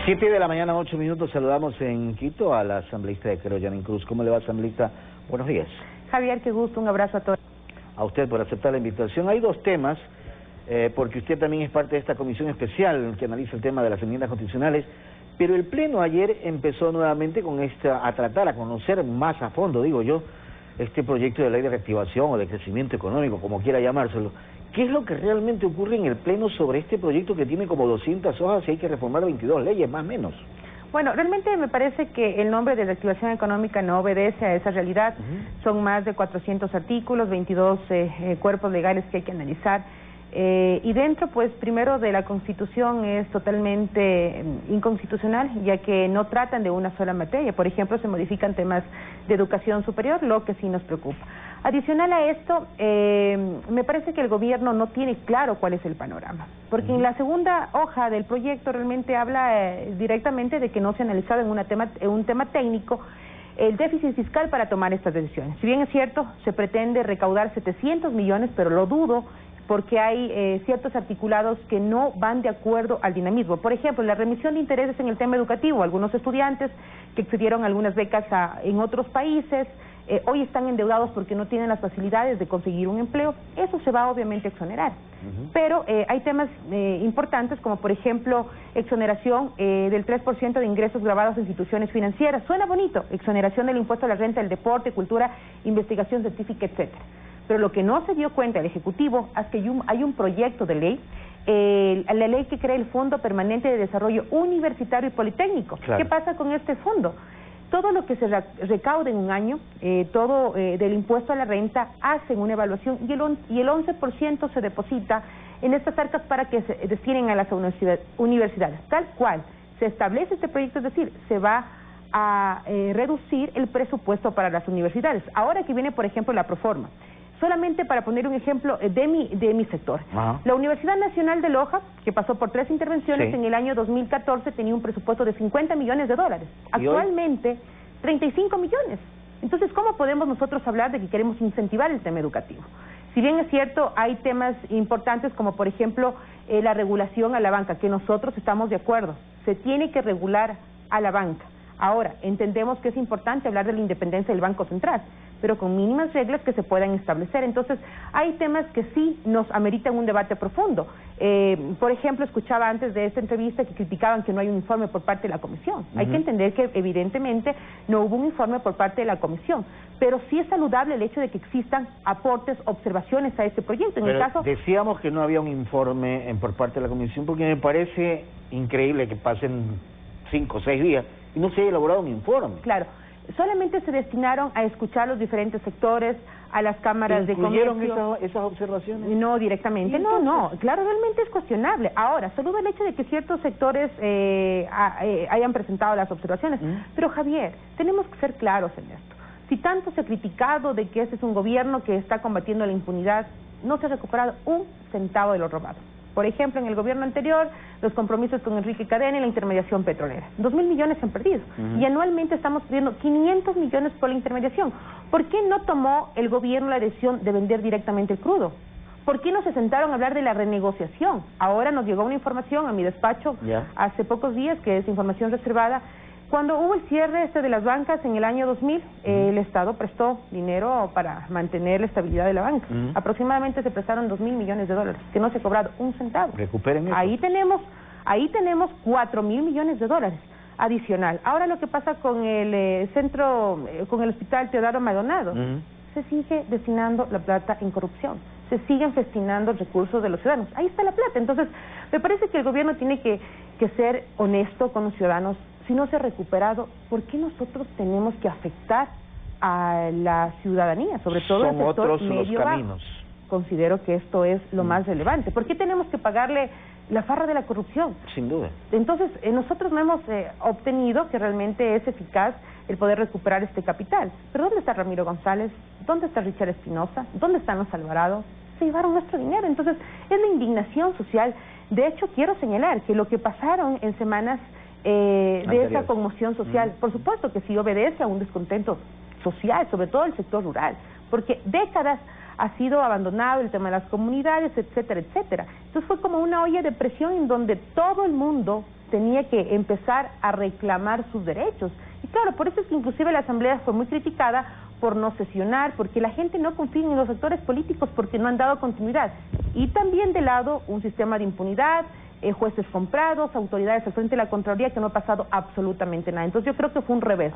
7 de la mañana, 8 minutos, saludamos en Quito a la asambleísta de Quero, Janine Cruz. ¿Cómo le va, asambleísta? Buenos días. Javier, qué gusto, un abrazo a todos. A usted por aceptar la invitación. Hay dos temas, porque usted también es parte de esta comisión especial que analiza el tema de las enmiendas constitucionales, pero el Pleno ayer empezó nuevamente con a tratar, a conocer más a fondo, digo yo, este proyecto de ley de reactivación o de crecimiento económico, como quiera llamárselo. ¿Qué es lo que realmente ocurre en el Pleno sobre este proyecto que tiene como 200 hojas y hay que reformar 22 leyes, más o menos? Bueno, realmente me parece que el nombre de reactivación económica no obedece a esa realidad. Son más de 400 artículos, 22 cuerpos legales que hay que analizar. Y dentro, pues, primero de la Constitución es totalmente inconstitucional, ya que no tratan de una sola materia. Por ejemplo, se modifican temas de educación superior, lo que sí nos preocupa. Adicional a esto, me parece que el gobierno no tiene claro cuál es el panorama, porque en la segunda hoja del proyecto realmente habla directamente de que no se ha analizado en un tema técnico el déficit fiscal para tomar estas decisiones. Si bien es cierto, se pretende recaudar 700 millones, pero lo dudo, porque hay ciertos articulados que no van de acuerdo al dinamismo. Por ejemplo, la remisión de intereses en el tema educativo. Algunos estudiantes que accedieron a algunas becas en otros países, hoy están endeudados porque no tienen las facilidades de conseguir un empleo. Eso se va obviamente a exonerar. Pero hay temas importantes como, por ejemplo, exoneración del 3% de ingresos grabados en instituciones financieras. Suena bonito, exoneración del impuesto a la renta del deporte, cultura, investigación científica, etcétera. Pero lo que no se dio cuenta el Ejecutivo es que hay un proyecto de ley, la ley que crea el Fondo Permanente de Desarrollo Universitario y Politécnico. Claro. ¿Qué pasa con este fondo? Todo lo que se recaude en un año, todo del impuesto a la renta, hacen una evaluación y el 11% se deposita en estas arcas para que se destinen a las universidades. Tal cual se establece este proyecto, es decir, se va a reducir el presupuesto para las universidades. Ahora que viene, por ejemplo, la Proforma. Solamente para poner un ejemplo de mi sector. La Universidad Nacional de Loja, que pasó por 3 intervenciones, en el año 2014 tenía un presupuesto de 50 millones de dólares. Actualmente, 35 millones. Entonces, ¿cómo podemos nosotros hablar de que queremos incentivar el tema educativo? Si bien es cierto, hay temas importantes como, por ejemplo, la regulación a la banca, que nosotros estamos de acuerdo. Se tiene que regular a la banca. Ahora, entendemos que es importante hablar de la independencia del Banco Central, pero con mínimas reglas que se puedan establecer. Entonces, hay temas que sí nos ameritan un debate profundo. Por ejemplo, escuchaba antes de esta entrevista que criticaban que no hay un informe por parte de la Comisión. Hay que entender que evidentemente no hubo un informe por parte de la Comisión, pero sí es saludable el hecho de que existan aportes, observaciones a este proyecto. Decíamos que no había un informe por parte de la Comisión porque me parece increíble que pasen 5 o 6 días y no se haya elaborado un informe. Claro. Solamente se destinaron a escuchar los diferentes sectores, a las cámaras de comercio. ¿Incluyeron esas observaciones? No, directamente. No, claro, realmente es cuestionable. Ahora, saludo el hecho de que ciertos sectores hayan presentado las observaciones. Pero, Javier, tenemos que ser claros en esto. Si tanto se ha criticado de que este es un gobierno que está combatiendo la impunidad, no se ha recuperado un centavo de lo robado. Por ejemplo, en el gobierno anterior, los compromisos con Enrique Cadena y la intermediación petrolera. 2.000 millones se han perdido. Y anualmente estamos perdiendo 500 millones por la intermediación. ¿Por qué no tomó el gobierno la decisión de vender directamente el crudo? ¿Por qué no se sentaron a hablar de la renegociación? Ahora nos llegó una información a mi despacho hace pocos días, que es información reservada. Cuando hubo el cierre de las bancas en el año 2000, el Estado prestó dinero para mantener la estabilidad de la banca. Aproximadamente se prestaron 2.000 millones de dólares, que no se ha cobrado un centavo. Recuperen eso. Ahí tenemos 4.000 millones de dólares adicional. Ahora lo que pasa con el con el Hospital Teodoro Maldonado, se sigue destinando la plata en corrupción. Se siguen festinando recursos de los ciudadanos. Ahí está la plata. Entonces, me parece que el gobierno tiene que ser honesto con los ciudadanos. Si no se ha recuperado, ¿por qué nosotros tenemos que afectar a la ciudadanía? Sobre todo el sector medio bajo. Considero que esto es lo más relevante. ¿Por qué tenemos que pagarle la farra de la corrupción? Sin duda. Entonces, nosotros no hemos obtenido que realmente es eficaz el poder recuperar este capital. ¿Pero dónde está Ramiro González? ¿Dónde está Richard Espinosa? ¿Dónde están los Alvarado? Se llevaron nuestro dinero. Entonces, es la indignación social. De hecho, quiero señalar que lo que pasaron en semanas de esa conmoción social, por supuesto que sí obedece a un descontento social, sobre todo el sector rural, porque décadas ha sido abandonado el tema de las comunidades, etcétera, etcétera. Entonces fue como una olla de presión en donde todo el mundo tenía que empezar a reclamar sus derechos. Y claro, por eso es que inclusive la Asamblea fue muy criticada por no sesionar, porque la gente no confía en los actores políticos porque no han dado continuidad. Y también de lado un sistema de impunidad, jueces comprados, autoridades al frente de la Contraloría que no ha pasado absolutamente nada. Entonces yo creo que fue un revés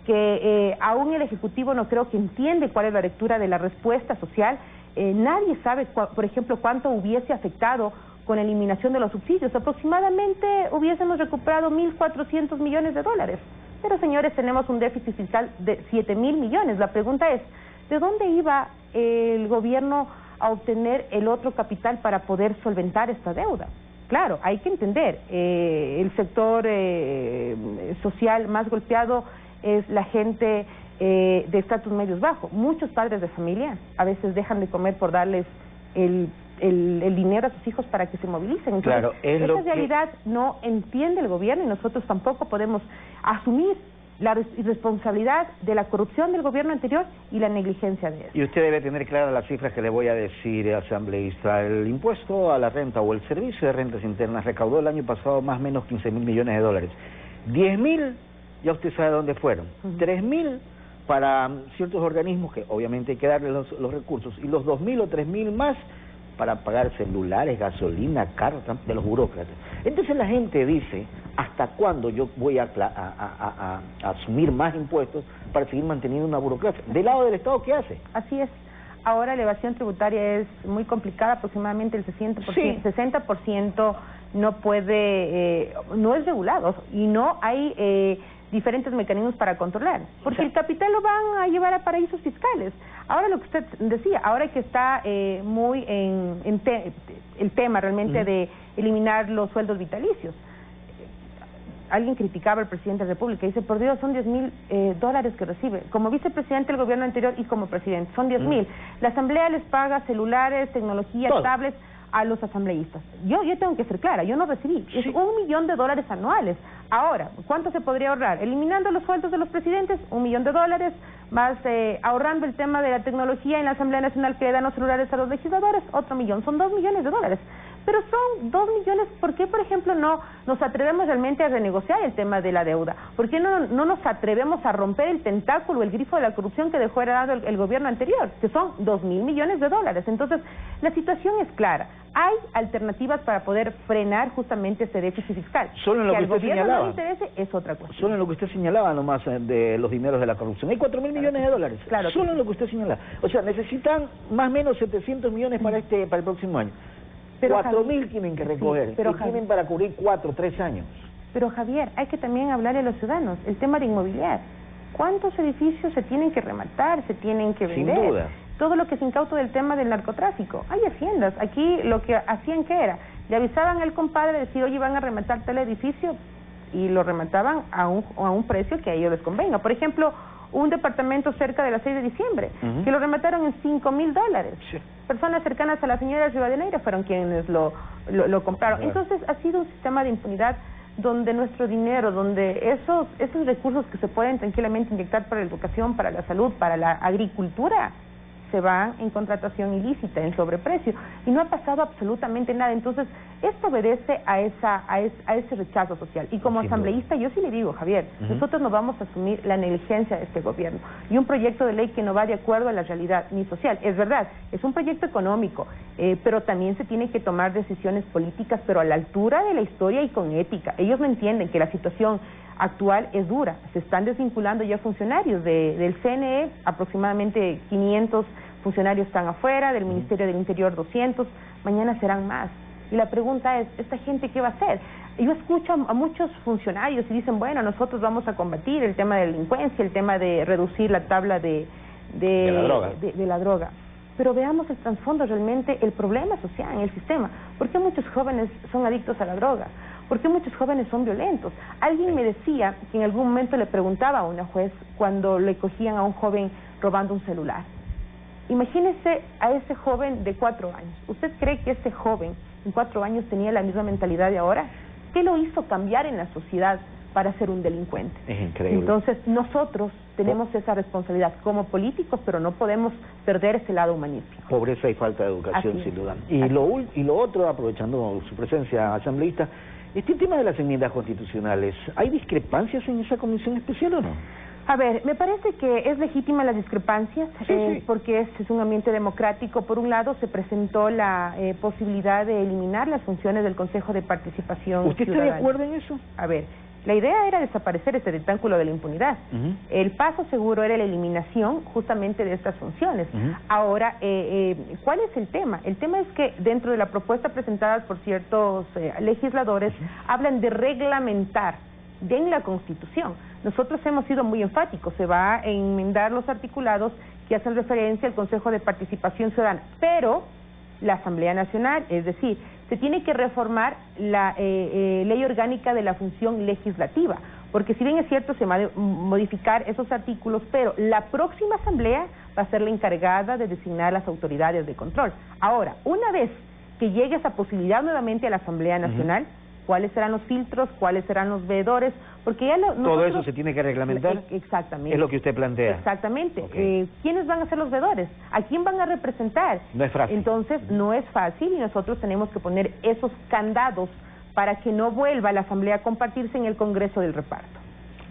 que aún el Ejecutivo no creo que entiende cuál es la lectura de la respuesta social. Nadie sabe, por ejemplo, cuánto hubiese afectado con la eliminación de los subsidios. Aproximadamente hubiésemos recuperado 1.400 millones de dólares. Pero señores, tenemos un déficit fiscal de 7.000 millones. La pregunta es, ¿de dónde iba el gobierno a obtener el otro capital para poder solventar esta deuda? Claro, hay que entender, el sector social más golpeado es la gente de estatus medios bajo. Muchos padres de familia a veces dejan de comer por darles el dinero a sus hijos para que se movilicen. Entonces, claro, esa realidad no entiende el gobierno y nosotros tampoco podemos asumir la irresponsabilidad de la corrupción del gobierno anterior y la negligencia de él. Y usted debe tener claras las cifras que le voy a decir, asambleísta. El impuesto a la renta o el servicio de rentas internas recaudó el año pasado más o menos 15.000 millones de dólares. 10.000, ya usted sabe dónde fueron. 3.000 para ciertos organismos que obviamente hay que darles los recursos, y los 2.000 o 3.000 más para pagar celulares, gasolina, carros de los burócratas. Entonces la gente dice, ¿hasta cuándo yo voy a asumir más impuestos para seguir manteniendo una burocracia? Del lado del Estado, ¿qué hace? Así es. Ahora la evasión tributaria es muy complicada, aproximadamente el 60% no puede, no es regulado y no hay diferentes mecanismos para controlar, porque el capital lo van a llevar a paraísos fiscales. Ahora lo que usted decía, ahora que está muy el tema realmente de eliminar los sueldos vitalicios. Alguien criticaba al presidente de la República y dice, por Dios, son 10.000 dólares que recibe. Como vicepresidente del gobierno anterior y como presidente, son 10.000. La Asamblea les paga celulares, tecnología, tablets a los asambleístas. Yo tengo que ser clara, yo no recibí. Es $1 millón anuales. Ahora, ¿cuánto se podría ahorrar? Eliminando los sueldos de los presidentes, $1 millón, más ahorrando el tema de la tecnología en la Asamblea Nacional que le dan los celulares a los legisladores, otro millón, son $2 millones. Pero son 2 millones, ¿por qué, por ejemplo, no nos atrevemos realmente a renegociar el tema de la deuda? ¿Por qué no nos atrevemos a romper el tentáculo, el grifo de la corrupción que dejó heredado el gobierno anterior, que son $2.000 millones? Entonces, la situación es clara. Hay alternativas para poder frenar justamente ese déficit fiscal. Solo en lo que usted señalaba. No le interese es otra cuestión. Solo en lo que usted señalaba nomás de los dineros de la corrupción. Hay 4.000 millones de dólares. Claro. Solo en lo que usted señalaba. O sea, necesitan más o menos 700 millones para el próximo año. 4.000 tienen que recoger, pero tienen para cubrir 4 o 3 años. Pero Javier, hay que también hablarle a los ciudadanos, el tema de inmobiliario. ¿Cuántos edificios se tienen que rematar, se tienen que vender? Sin duda. Todo lo que se incauta del tema del narcotráfico. Hay haciendas. Aquí lo que hacían, ¿qué era? Le avisaban al compadre de decir, oye, van a rematar tal edificio, y lo remataban a un precio que a ellos les convenga. Por ejemplo, un departamento cerca de la 6 de diciembre, que lo remataron en $5.000. Sí. Personas cercanas a la señora Rivadeneira fueron quienes lo compraron. Entonces, ha sido un sistema de impunidad donde nuestro dinero, donde esos recursos que se pueden tranquilamente inyectar para la educación, para la salud, para la agricultura, se van en contratación ilícita, en sobreprecio, y no ha pasado absolutamente nada. Entonces, esto obedece a ese rechazo social. Y como asambleísta, yo sí le digo, Javier, nosotros no vamos a asumir la negligencia de este gobierno, y un proyecto de ley que no va de acuerdo a la realidad ni social. Es verdad, es un proyecto económico, pero también se tienen que tomar decisiones políticas, pero a la altura de la historia y con ética. Ellos no entienden que la situación actual es dura. Se están desvinculando ya funcionarios del CNE, aproximadamente 500 funcionarios están afuera, del Ministerio del Interior 200, mañana serán más. Y la pregunta es, ¿esta gente qué va a hacer? Yo escucho a muchos funcionarios y dicen, bueno, nosotros vamos a combatir el tema de la delincuencia, el tema de reducir la tabla de la droga. Pero veamos el trasfondo realmente, el problema social en el sistema. ¿Por qué muchos jóvenes son adictos a la droga? ¿Por qué muchos jóvenes son violentos? Alguien me decía que en algún momento le preguntaba a una juez cuando le cogían a un joven robando un celular. Imagínese a ese joven de 4 años. ¿Usted cree que ese joven en 4 años tenía la misma mentalidad de ahora? ¿Qué lo hizo cambiar en la sociedad para ser un delincuente? Es increíble. Entonces, nosotros tenemos esa responsabilidad como políticos, pero no podemos perder ese lado humanístico. Pobreza y falta de educación, sin duda. Y lo otro, aprovechando su presencia, asambleísta, Este tema de las enmiendas constitucionales, ¿hay discrepancias en esa comisión especial o no? A ver, me parece que es legítima las discrepancias, Sí. porque es un ambiente democrático. Por un lado, se presentó la posibilidad de eliminar las funciones del Consejo de Participación ¿Usted está de acuerdo en eso? A ver, la idea era desaparecer este tentáculo de la impunidad. El paso seguro era la eliminación justamente de estas funciones. Ahora, ¿cuál es el tema? El tema es que dentro de la propuesta presentada por ciertos legisladores, hablan de reglamentar en la Constitución. Nosotros hemos sido muy enfáticos, se va a enmendar los articulados que hacen referencia al Consejo de Participación Ciudadana, pero la Asamblea Nacional, es decir, se tiene que reformar la ley orgánica de la función legislativa, porque si bien es cierto se va a modificar esos artículos, pero la próxima Asamblea va a ser la encargada de designar las autoridades de control. Ahora, una vez que llegue esa posibilidad nuevamente a la Asamblea Nacional, ¿cuáles serán los filtros? ¿Cuáles serán los veedores? Porque ya todo eso se tiene que reglamentar. Exactamente. Es lo que usted plantea. Exactamente. Okay. ¿Quiénes van a ser los veedores? ¿A quién van a representar? No es fácil. Entonces, no es fácil y nosotros tenemos que poner esos candados para que no vuelva la Asamblea a compartirse en el Congreso del Reparto.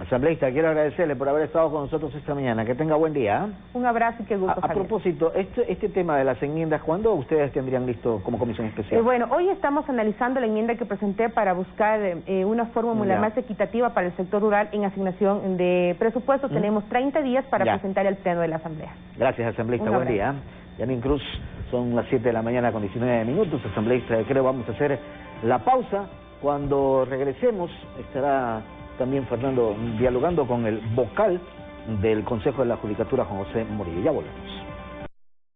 Asambleísta, quiero agradecerle por haber estado con nosotros esta mañana. Que tenga buen día. Un abrazo y qué gusto, A Javier. propósito, este tema de las enmiendas, ¿cuándo ustedes tendrían listo como comisión especial? Bueno, hoy estamos analizando la enmienda que presenté para buscar una fórmula más equitativa para el sector rural en asignación de presupuesto. Tenemos 30 días para presentar al Pleno de la Asamblea. Gracias, asambleísta. Buen día. Yanin Cruz, son las 7 de la mañana con 19 minutos. Asambleísta, creo vamos a hacer la pausa. Cuando regresemos estará también Fernando dialogando con el vocal del Consejo de la Judicatura, Juan José Morillo. Ya volvemos.